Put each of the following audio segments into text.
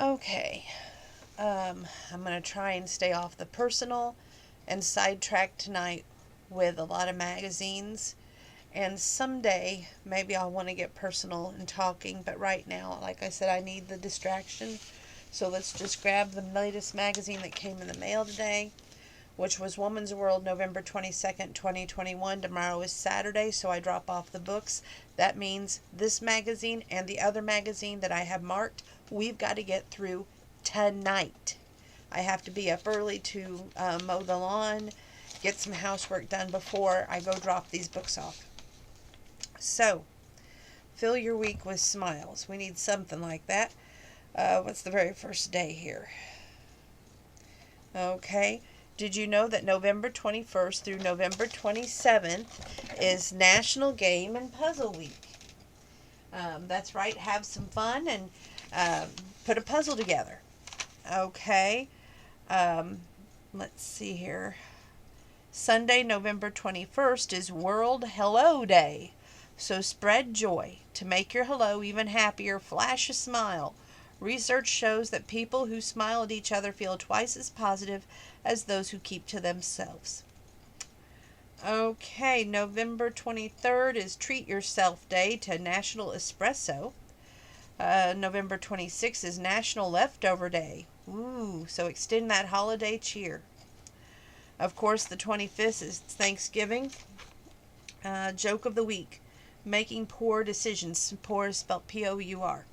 Okay, I'm going to try and stay off the personal and sidetrack tonight with a lot of magazines. And someday, maybe I'll want to get personal and talking, but right now, like I said, I need the distraction. So let's just grab the latest magazine that came in the mail today, which was Woman's World, November 22nd, 2021. Tomorrow is Saturday, so I drop off the books. That means this magazine and the other magazine that I have marked, we've got to get through tonight. I have to be up early to mow the lawn, get some housework done before I go drop these books off. So, fill your week with smiles. We need something like that. What's the very first day here? Okay. Did you know that November 21st through November 27th is National Game and Puzzle Week? That's right. Have some fun and put a puzzle together. Okay. Let's see here. Sunday, November 21st is World Hello Day. So spread joy. To make your hello even happier, flash a smile. Research shows that people who smile at each other feel twice as positive as those who keep to themselves. Okay, November 23rd is Treat Yourself Day to National Espresso. November 26th is National Leftover Day. Ooh, so extend that holiday cheer. Of course, the 25th is Thanksgiving. Joke of the week. Making poor decisions. Poor is spelled P-O-U-R.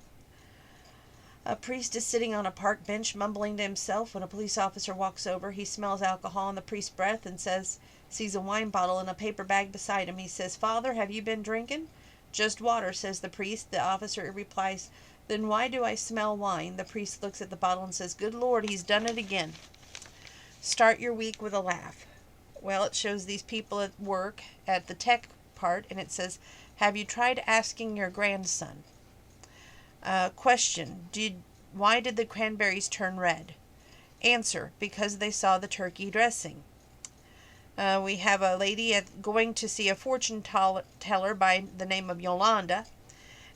A priest is sitting on a park bench mumbling to himself when a police officer walks over. He smells alcohol in the priest's breath and sees a wine bottle in a paper bag beside him. He says, "Father, have you been drinking?" "Just water," says the priest. The officer replies, "Then why do I smell wine?" The priest looks at the bottle and says, "Good Lord, he's done it again." Start your week with a laugh. Well, it shows these people at work at the tech part, and it says, "Have you tried asking your grandson?" Question, why did the cranberries turn red? Answer, because they saw the turkey dressing. We have a lady going to see a fortune teller by the name of Yolanda.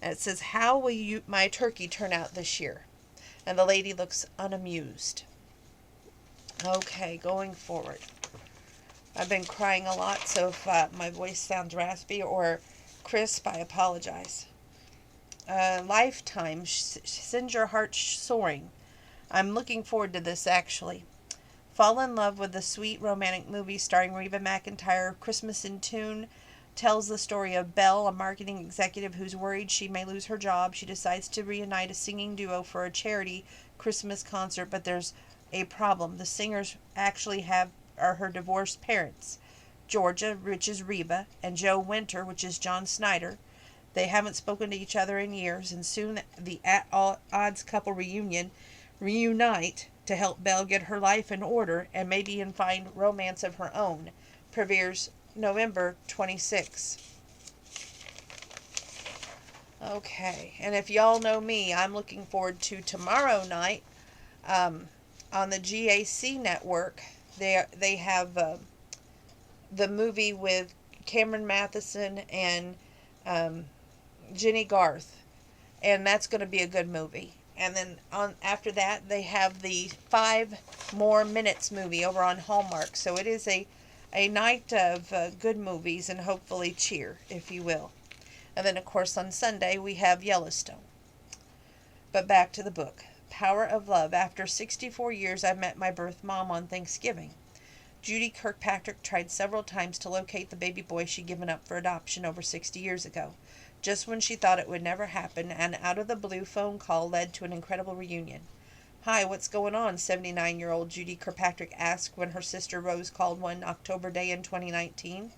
And it says, "How will my turkey turn out this year?" And the lady looks unamused. Okay, going forward. I've been crying a lot, so if my voice sounds raspy or crisp, I apologize. Lifetime, send your heart soaring. I'm looking forward to this, actually. Fall in love with the sweet romantic movie starring Reba McEntire. Christmas in Tune tells the story of Belle, a marketing executive who's worried she may lose her job. She decides to reunite a singing duo for a charity Christmas concert, but there's a problem. The singers actually are her divorced parents. Georgia, which is Reba, and Joe Winter, which is John Snyder. They haven't spoken to each other in years, and soon the at-odds couple reunite to help Belle get her life in order and maybe even find romance of her own. Premieres November 26. Okay, and if y'all know me, I'm looking forward to tomorrow night on the GAC network. They have the movie with Cameron Matheson and Jenny Garth, and that's going to be a good movie. And then after that, they have the 5 More Minutes movie over on Hallmark. So it is a night of good movies and hopefully cheer, if you will. And then, of course, on Sunday, we have Yellowstone. But back to the book. Power of Love. After 64 years, I met my birth mom on Thanksgiving. Judy Kirkpatrick tried several times to locate the baby boy she'd given up for adoption over 60 years ago. Just when she thought it would never happen, an out-of-the-blue phone call led to an incredible reunion. "Hi, what's going on?" 79-year-old Judy Kirkpatrick asked when her sister Rose called one October day in 2019.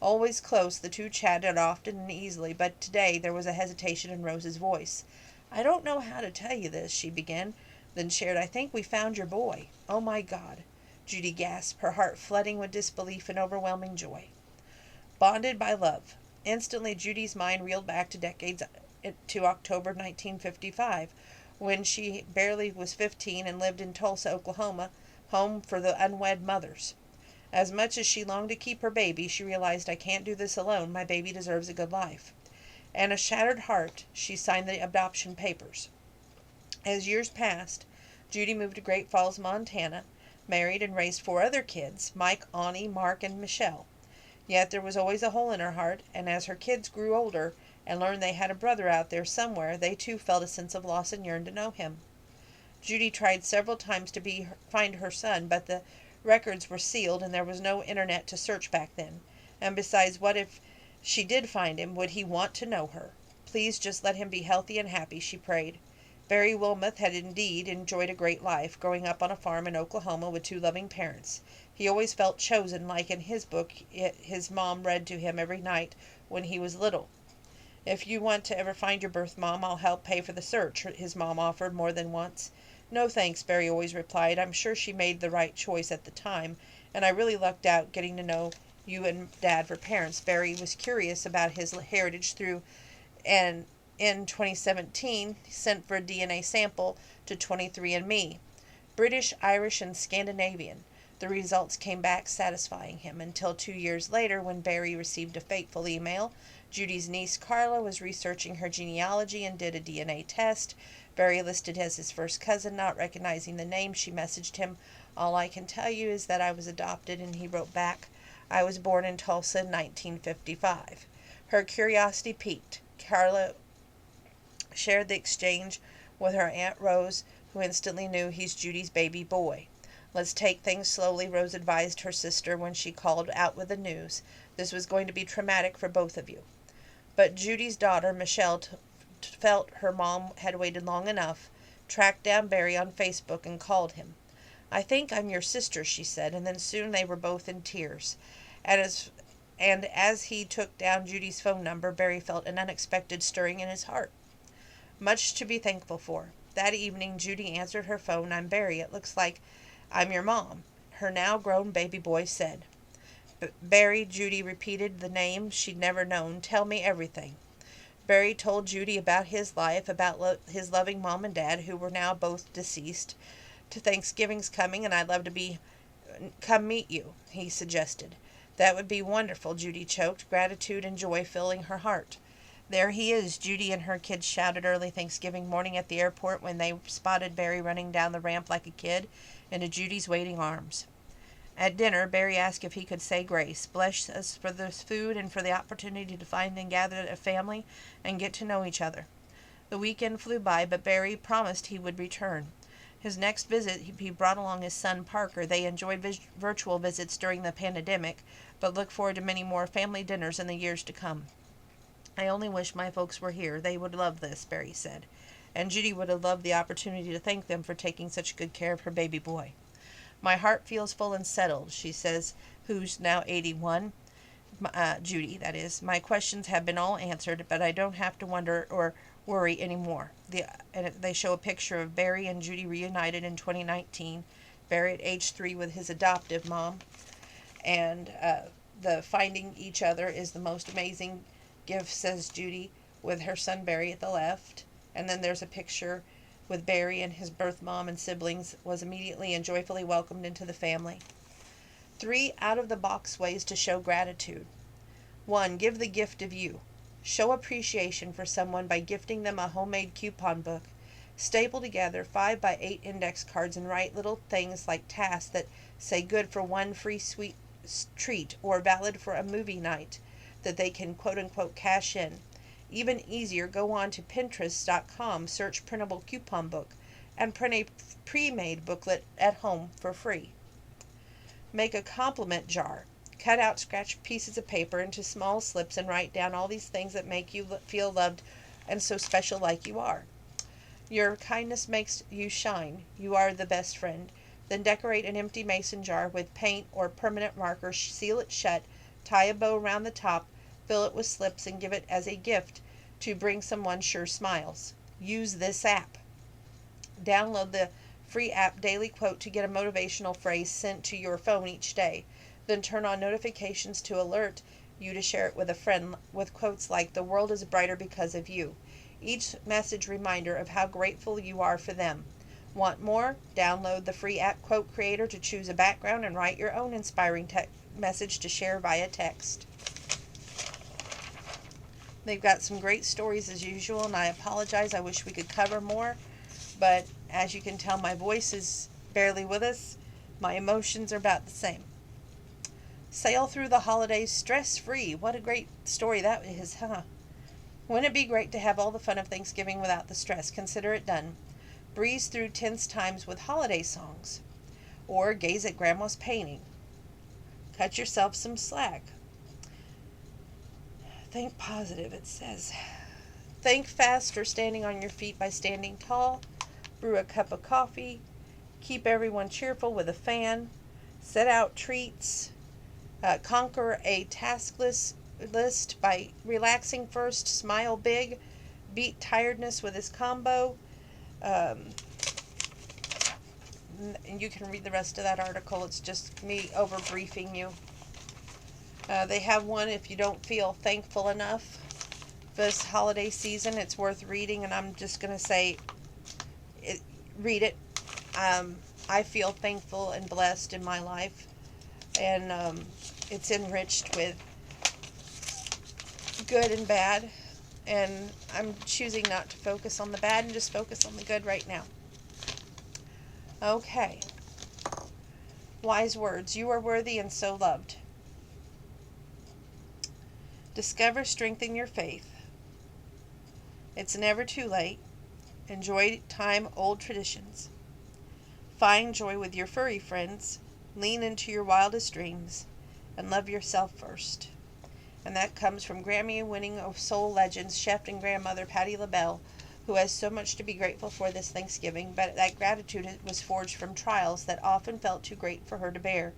Always close, the two chatted often and easily, but today there was a hesitation in Rose's voice. "I don't know how to tell you this," she began, then shared, "I think we found your boy." "Oh my God," Judy gasped, her heart flooding with disbelief and overwhelming joy. Bonded by love. Instantly, Judy's mind reeled back to decades to October 1955, when she barely was 15 and lived in Tulsa, Oklahoma, home for the unwed mothers. As much as she longed to keep her baby, she realized, "I can't do this alone. My baby deserves a good life." And a shattered heart, she signed the adoption papers. As years passed, Judy moved to Great Falls, Montana, married and raised 4 other kids, Mike, Ani, Mark, and Michelle. Yet there was always a hole in her heart, and as her kids grew older and learned they had a brother out there somewhere, they too felt a sense of loss and yearned to know him. Judy tried several times to find her son, but the records were sealed and there was no internet to search back then. And besides, what if she did find him? Would he want to know her? Please just let him be healthy and happy, she prayed. Barry Wilmoth had indeed enjoyed a great life, growing up on a farm in Oklahoma with 2 loving parents. He always felt chosen, like in his book his mom read to him every night when he was little. If you want to ever find your birth mom, I'll help pay for the search, his mom offered more than once. No thanks, Barry always replied. I'm sure she made the right choice at the time, and I really lucked out getting to know you and Dad for parents. Barry was curious about his heritage and in 2017 sent for a DNA sample to 23andMe. British, Irish, and Scandinavian. The results came back satisfying him until 2 years later when Barry received a fateful email. Judy's niece Carla was researching her genealogy and did a DNA test. Barry listed as his first cousin, not recognizing the name. She messaged him, all I can tell you is that I was adopted, and he wrote back, I was born in Tulsa in 1955. Her curiosity piqued. Carla shared the exchange with her Aunt Rose, who instantly knew he's Judy's baby boy. Let's take things slowly, Rose advised her sister when she called out with the news. This was going to be traumatic for both of you. But Judy's daughter, Michelle, felt her mom had waited long enough, tracked down Barry on Facebook, and called him. I think I'm your sister, she said, and then soon they were both in tears. And as he took down Judy's phone number, Barry felt an unexpected stirring in his heart. Much to be thankful for. That evening, Judy answered her phone. I'm Barry. It looks like I'm your mom, her now grown baby boy said. Barry, Judy repeated the name she'd never known. Tell me everything. Barry told Judy about his life, about his loving mom and dad, who were now both deceased. To Thanksgiving's coming, and I'd love to come meet you, he suggested. That would be wonderful, Judy choked, gratitude and joy filling her heart. There he is, Judy and her kids shouted early Thanksgiving morning at the airport when they spotted Barry running down the ramp like a kid into Judy's waiting arms. At dinner, Barry asked if he could say grace. Bless us for this food and for the opportunity to find and gather a family and get to know each other. The weekend flew by, but Barry promised he would return. His next visit, he brought along his son Parker. They enjoyed virtual visits during the pandemic, but look forward to many more family dinners in the years to come. I only wish my folks were here. They would love this, Barry said. And Judy would have loved the opportunity to thank them for taking such good care of her baby boy. My heart feels full and settled, she says, who's now 81. Judy, that is. My questions have been all answered, but I don't have to wonder or worry anymore. And they show a picture of Barry and Judy reunited in 2019. Barry at age 3 with his adoptive mom. And the finding each other is the most amazing gift, says Judy, with her son Barry at the left. And then there's a picture with Barry and his birth mom and siblings, was immediately and joyfully welcomed into the family. 3 out-of-the-box ways to show gratitude. 1. Give the gift of you. Show appreciation for someone by gifting them a homemade coupon book. Staple together 5 by 8 index cards and write little things like tasks that say good for one free sweet treat or valid for a movie night that they can quote-unquote cash in. Even easier, go on to Pinterest.com, search printable coupon book, and print a pre-made booklet at home for free. Make a compliment jar. Cut out scratched pieces of paper into small slips and write down all these things that make you feel loved and so special like you are. Your kindness makes you shine. You are the best friend. Then decorate an empty mason jar with paint or permanent marker, seal it shut, tie a bow around the top, fill it with slips, and give it as a gift to bring someone sure smiles. Use this app. Download the free app Daily Quote to get a motivational phrase sent to your phone each day. Then turn on notifications to alert you to share it with a friend with quotes like, the world is brighter because of you. Each message reminder of how grateful you are for them. Want more? Download the free app Quote Creator to choose a background and write your own inspiring message to share via text. They've got some great stories as usual, and I apologize. I wish we could cover more, but as you can tell, my voice is barely with us. My emotions are about the same. Sail through the holidays stress-free. What a great story that is, huh? Wouldn't it be great to have all the fun of Thanksgiving without the stress? Consider it done. Breeze through tense times with holiday songs. Or gaze at Grandma's painting. Cut yourself some slack. Think positive, it says. Think fast or standing on your feet by standing tall. Brew a cup of coffee. Keep everyone cheerful with a fan. Set out treats. Conquer a task list by relaxing first. Smile big. Beat tiredness with this combo. And you can read the rest of that article. It's just me over briefing you. They have one if you don't feel thankful enough this holiday season. It's worth reading, and I'm just going to say, read it. I feel thankful and blessed in my life, and it's enriched with good and bad, and I'm choosing not to focus on the bad and just focus on the good right now. Okay. Wise words. You are worthy and so loved. Discover strength in your faith. It's never too late. Enjoy time, old traditions. Find joy with your furry friends. Lean into your wildest dreams. And love yourself first. And that comes from Grammy-winning soul legends, chef and grandmother Patti LaBelle, who has so much to be grateful for this Thanksgiving, but that gratitude was forged from trials that often felt too great for her to bear.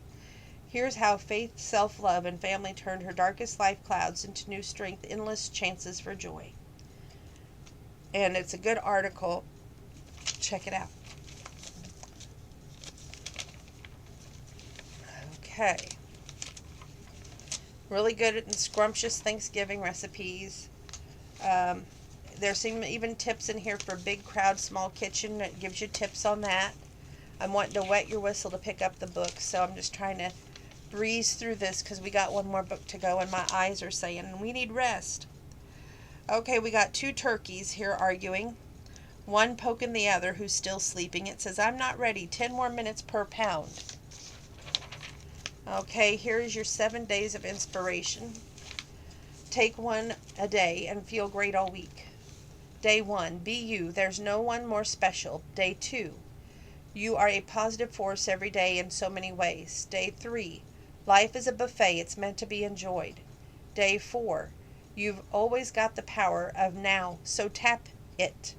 Here's how faith, self-love, and family turned her darkest life clouds into new strength, endless chances for joy. And it's a good article. Check it out. Okay. Really good and scrumptious Thanksgiving recipes. There's even tips in here for big crowd, small kitchen. It gives you tips on that. I'm wanting to wet your whistle to pick up the book, so I'm just trying to breeze through this because we got one more book to go and my eyes are saying we need rest. Okay, we got two turkeys here arguing. One poking the other who's still sleeping. It says, I'm not ready. 10 more minutes per pound. Okay, here is your 7 days of inspiration. Take one a day and feel great all week. Day 1, be you. There's no one more special. Day 2, you are a positive force every day in so many ways. Day 3, life is a buffet. It's meant to be enjoyed. Day 4, you've always got the power of now, so tap it.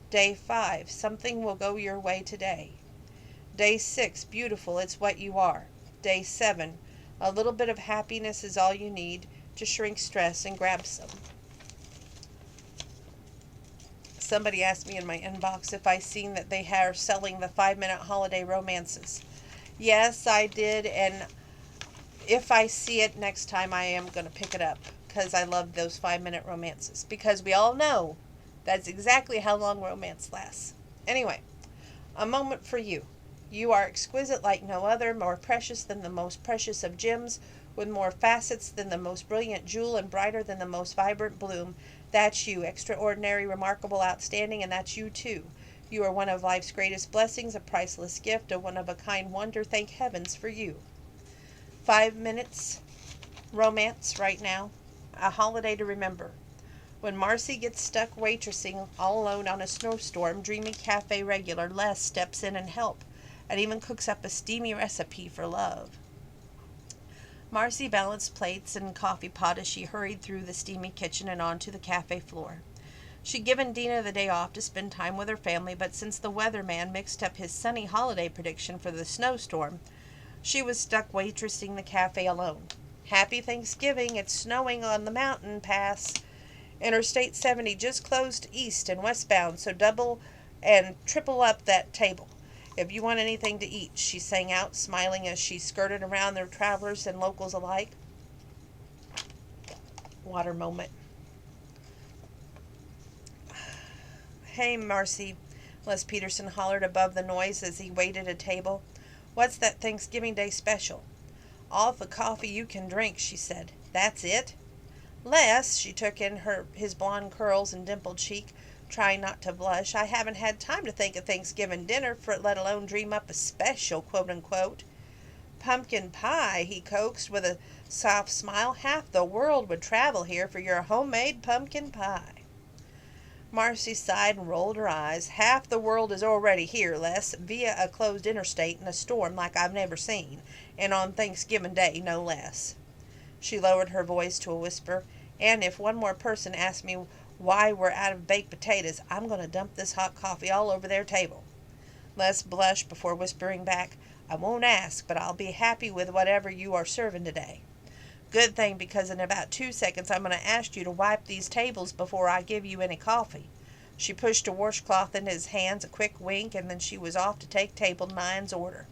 Day 5, something will go your way today. Day 6, beautiful. It's what you are. Day 7, a little bit of happiness is all you need to shrink stress and grab some. Somebody asked me in my inbox if I seen that they are selling the 5-minute holiday romances. Yes, I did, and if I see it next time, I am going to pick it up because I love those 5-minute romances, because we all know that's exactly how long romance lasts. Anyway, a moment for you. You are exquisite like no other, more precious than the most precious of gems, with more facets than the most brilliant jewel and brighter than the most vibrant bloom. That's you, extraordinary, remarkable, outstanding, and that's you too. You are one of life's greatest blessings, a priceless gift, a one-of-a-kind wonder. Thank heavens for you. 5 minutes romance right now, a holiday to remember. When Marcy gets stuck waitressing all alone on a snowstorm, dreamy cafe regular Les steps in and helps, and even cooks up a steamy recipe for love. Marcy balanced plates and coffee pot as she hurried through the steamy kitchen and onto the cafe floor. She'd given Dina the day off to spend time with her family, but since the weatherman mixed up his sunny holiday prediction for the snowstorm, she was stuck waitressing the cafe alone. Happy Thanksgiving! It's snowing on the mountain pass. Interstate 70 just closed east and westbound, so double and triple up that table if you want anything to eat, she sang out, smiling as she skirted around the travelers and locals alike. Water moment. Hey, Marcy, Les Peterson hollered above the noise as he waited at a table. What's that Thanksgiving Day special? All the coffee you can drink, she said. That's it? Les, she took in his blonde curls and dimpled cheek, trying not to blush. I haven't had time to think of Thanksgiving dinner, let alone dream up a special, quote-unquote. Pumpkin pie, he coaxed with a soft smile. Half the world would travel here for your homemade pumpkin pie. Marcy sighed and rolled her eyes. Half the world is already here, Les, via a closed interstate in a storm like I've never seen, and on Thanksgiving Day, no less. She lowered her voice to a whisper. And if one more person asks me why we're out of baked potatoes, I'm going to dump this hot coffee all over their table. Les blushed before whispering back, I won't ask, but I'll be happy with whatever you are serving today. Good thing, because in about 2 seconds I'm going to ask you to wipe these tables before I give you any coffee. She pushed a washcloth into his hands, a quick wink, and then she was off to take table 9's order.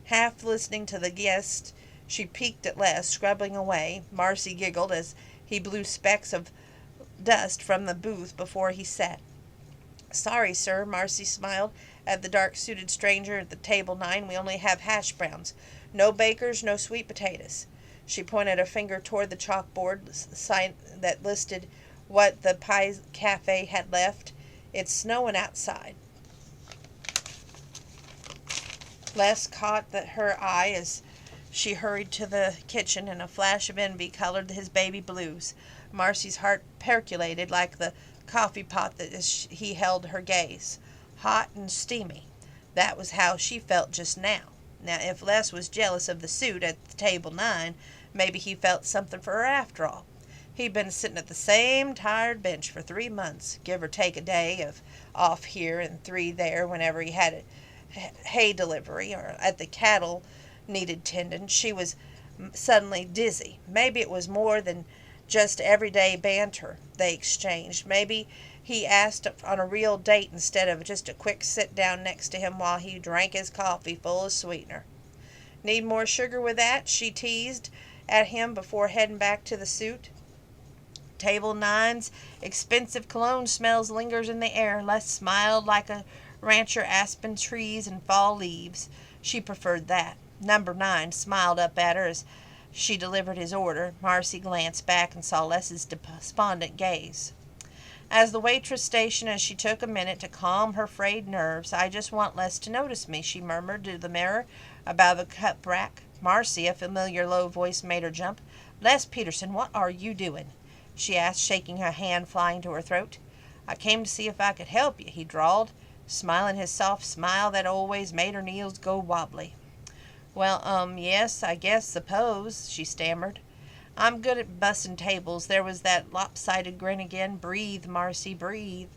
Half listening to the guest, she peeked at Les, scrubbing away. Marcy giggled as he blew specks of dust from the booth before he sat. Sorry, sir, Marcy smiled at the dark-suited stranger at the table 9. We only have hash browns. No bakers, no sweet potatoes. She pointed a finger toward the chalkboard sign that listed what the Pie Cafe had left. It's snowing outside. Les caught her eye as she hurried to the kitchen, and a flash of envy colored his baby blues. Marcy's heart percolated like the coffee pot that he held her gaze. Hot and steamy. That was how she felt just now. Now, if Les was jealous of the suit at the table 9, maybe he felt something for her after all. He'd been sitting at the same tired bench for 3 months, give or take a day of off here and 3 there whenever he had a hay delivery or at the cattle needed tending. She was suddenly dizzy. Maybe it was more than just everyday banter they exchanged. Maybe he asked on a real date instead of just a quick sit down next to him while he drank his coffee full of sweetener. Need more sugar with that? She teased at him before heading back to the suit. Table 9's expensive cologne smells lingers in the air. Les smiled like a rancher aspen trees and fall leaves. She preferred that. Number 9 smiled up at her as she delivered his order. Marcy glanced back and saw Les's despondent gaze. As the waitress stationed, as she took a minute to calm her frayed nerves, I just want Les to notice me, she murmured to the mirror above the cup rack. Marcy, a familiar low voice made her jump. Les Peterson, what are you doing? She asked, shaking her hand flying to her throat. I came to see if I could help you, he drawled, smiling his soft smile that always made her knees go wobbly. Well, yes, I suppose, she stammered. I'm good at busting tables. There was that lopsided grin again. Breathe, Marcy, breathe.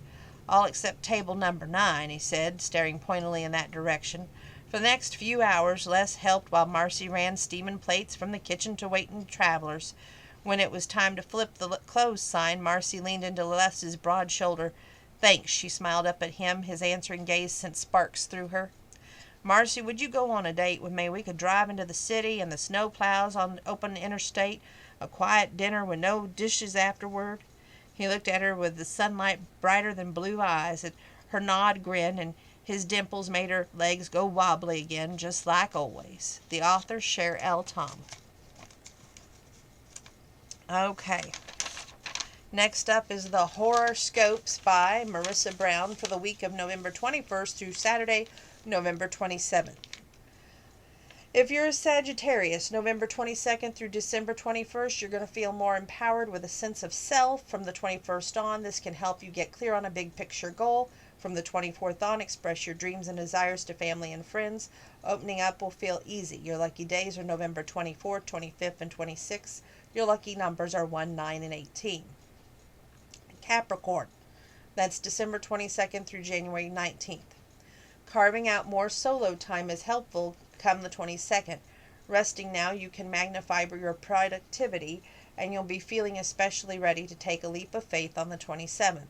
All except table number 9, he said, staring pointedly in that direction. For the next few hours, Les helped while Marcy ran steaming plates from the kitchen to waiting travelers. When it was time to flip the close sign, Marcy leaned into Les's broad shoulder. Thanks, she smiled up at him. His answering gaze sent sparks through her. Marcy, would you go on a date with me? We could drive into the city and the snow plows on the open interstate. A quiet dinner with no dishes afterward. He looked at her with the sunlight brighter than blue eyes. At her nod grinned, and his dimples made her legs go wobbly again, just like always. The author, Cher L. Tom. Okay. Next up is the Horoscopes by Marissa Brown for the week of November 21st through Saturday, November 27th. If you're a Sagittarius, November 22nd through December 21st, you're going to feel more empowered with a sense of self. From the 21st on, this can help you get clear on a big picture goal. From the 24th on, express your dreams and desires to family and friends. Opening up will feel easy. Your lucky days are November 24th, 25th, and 26th. Your lucky numbers are 1, 9, and 18. Capricorn, that's December 22nd through January 19th. Carving out more solo time is helpful come the 22nd. Resting now, you can magnify your productivity, and you'll be feeling especially ready to take a leap of faith on the 27th.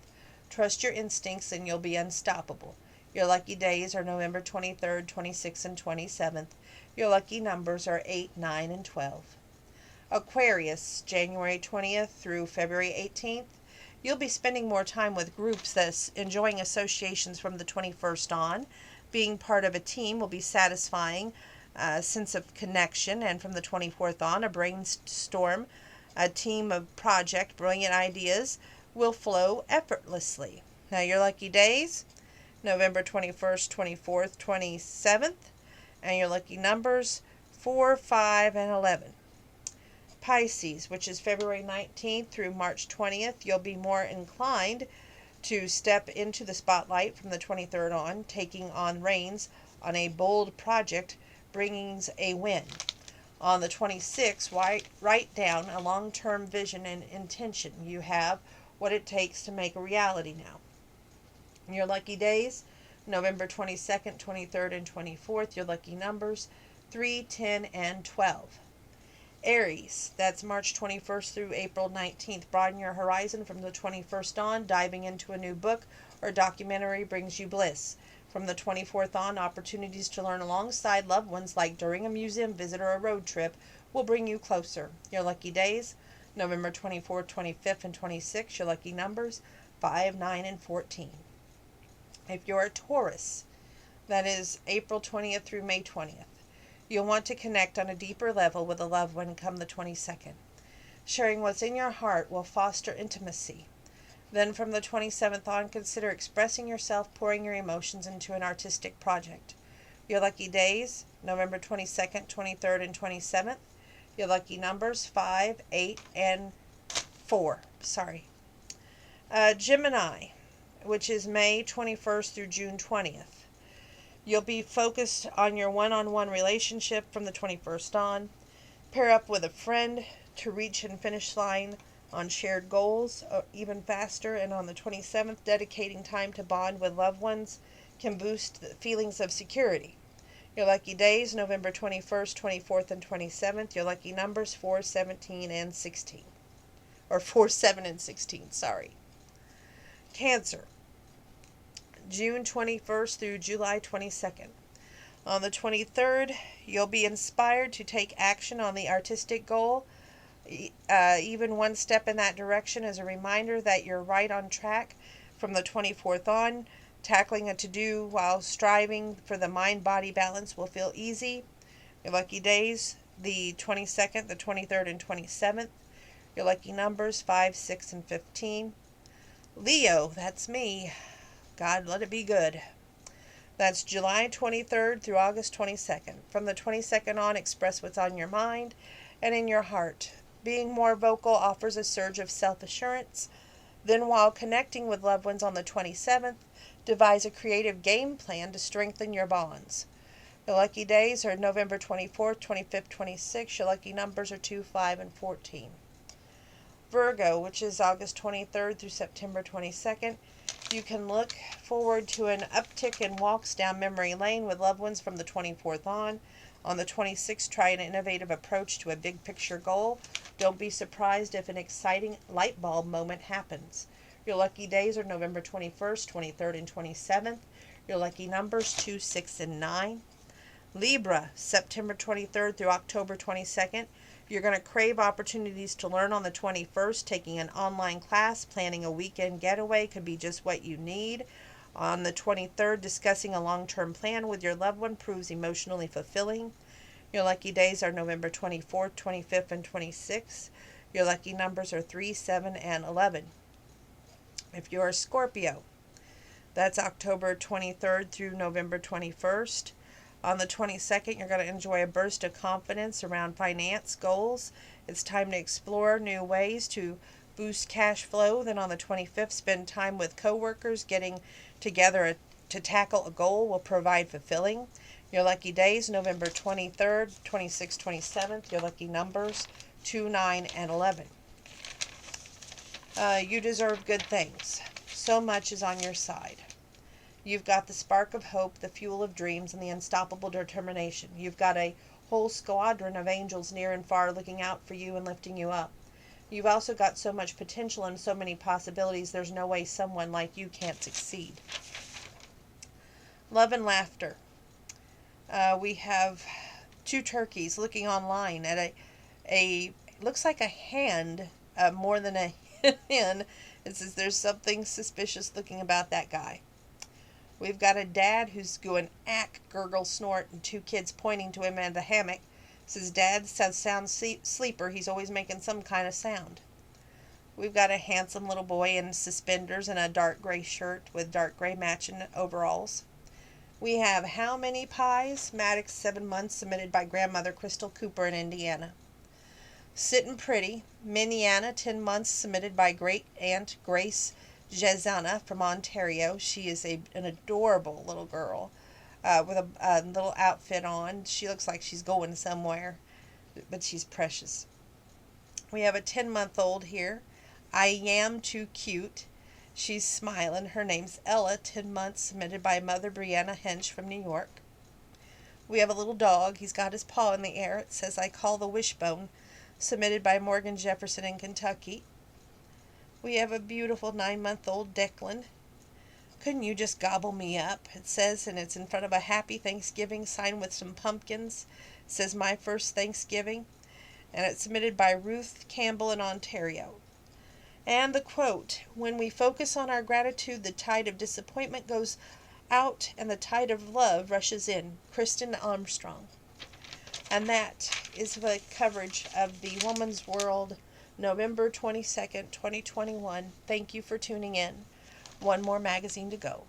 Trust your instincts and you'll be unstoppable. Your lucky days are November 23rd, 26th, and 27th. Your lucky numbers are 8, 9, and 12. Aquarius, January 20th through February 18th. You'll be spending more time with groups that's enjoying associations from the 21st on. Being part of a team will be satisfying, sense of connection, and from the 24th on, a brainstorm, a team of project, brilliant ideas will flow effortlessly. Now your lucky days, November 21st, 24th, 27th, and your lucky numbers, 4, 5, and 11. Pisces, which is February 19th through March 20th, you'll be more inclined to step into the spotlight from the 23rd on, taking on reins on a bold project, bringing a win. On the 26th, write down a long-term vision and intention. You have what it takes to make a reality now. Your lucky days, November 22nd, 23rd, and 24th. Your lucky numbers, 3, 10, and 12. Aries, that's March 21st through April 19th. Broaden your horizon from the 21st on. Diving into a new book or documentary brings you bliss. From the 24th on, opportunities to learn alongside loved ones, like during a museum visit or a road trip, will bring you closer. Your lucky days, November 24th, 25th, and 26th. Your lucky numbers, 5, 9, and 14. If you're a Taurus, that is April 20th through May 20th. You'll want to connect on a deeper level with a loved one come the 22nd. Sharing what's in your heart will foster intimacy. Then from the 27th on, consider expressing yourself, pouring your emotions into an artistic project. Your lucky days, November 22nd, 23rd, and 27th. Your lucky numbers, 5, 8, and 4. Gemini, which is May 21st through June 20th. You'll be focused on your one-on-one relationship from the 21st on. Pair up with a friend to reach and finish line on shared goals even faster. And on the 27th, dedicating time to bond with loved ones can boost the feelings of security. Your lucky days, November 21st, 24th, and 27th. Your lucky numbers, 4, 17, and 16. Or 4, 7, and 16, sorry. Cancer, June 21st through July 22nd. On the 23rd, you'll be inspired to take action on the artistic goal. Even one step in that direction is a reminder that you're right on track. From the 24th on, tackling a to-do while striving for the mind-body balance will feel easy. Your lucky days, the 22nd, the 23rd, and 27th. Your lucky numbers, 5, 6, and 15. Leo, that's me. God, let it be good. That's July 23rd through August 22nd. From the 22nd on, express what's on your mind and in your heart. Being more vocal offers a surge of self-assurance. Then, while connecting with loved ones on the 27th, devise a creative game plan to strengthen your bonds. Your lucky days are November 24th, 25th, 26th. Your lucky numbers are 2, 5, and 14. Virgo, which is August 23rd through September 22nd. You can look forward to an uptick in walks down memory lane with loved ones from the 24th on. On the 26th, try an innovative approach to a big picture goal. Don't be surprised if an exciting light bulb moment happens. Your lucky days are November 21st, 23rd, and 27th. Your lucky numbers, 2, 6, and 9. Libra, September 23rd through October 22nd. You're going to crave opportunities to learn on the 21st. Taking an online class, planning a weekend getaway could be just what you need. On the 23rd, discussing a long-term plan with your loved one proves emotionally fulfilling. Your lucky days are November 24th, 25th, and 26th. Your lucky numbers are 3, 7, and 11. If you're a Scorpio, that's October 23rd through November 21st. On the 22nd, you're going to enjoy a burst of confidence around finance goals. It's time to explore new ways to boost cash flow. Then on the 25th, spend time with coworkers. Getting together to tackle a goal will provide fulfilling. Your lucky days, November 23rd, 26th, 27th. Your lucky numbers, 2, 9, and 11. You deserve good things. So much is on your side. You've got the spark of hope, the fuel of dreams, and the unstoppable determination. You've got a whole squadron of angels near and far looking out for you and lifting you up. You've also got so much potential and so many possibilities, there's no way someone like you can't succeed. Love and laughter. We have 2 turkeys looking online at a looks like a hand more than a hen. It says there's something suspicious looking about that guy. We've got a dad who's going ack, gurgle, snort, and 2 kids pointing to him in the hammock. Says Dad's a sound sleeper. He's always making some kind of sound. We've got a handsome little boy in suspenders and a dark gray shirt with dark gray matching overalls. We have How Many Pies? Maddox, 7 months, submitted by grandmother Crystal Cooper in Indiana. Sittin' Pretty, Miniana, 10 months, submitted by great aunt Grace Jezana from Ontario. She is an adorable little girl with a little outfit on. She looks like she's going somewhere, but she's precious. We have a 10-month-old here. I Am Too Cute. She's smiling. Her name's Ella, 10 months, submitted by Mother Brianna Hench from New York. We have a little dog. He's got his paw in the air. It says, I Call the Wishbone, submitted by Morgan Jefferson in Kentucky. We have a beautiful 9-month-old Declan. Couldn't you just gobble me up? It says, and it's in front of a Happy Thanksgiving sign with some pumpkins. It says, My First Thanksgiving. And it's submitted by Ruth Campbell in Ontario. And the quote, When we focus on our gratitude, the tide of disappointment goes out and the tide of love rushes in. Kristen Armstrong. And that is the coverage of the Woman's World, November 22nd, 2021. Thank you for tuning in. One more magazine to go.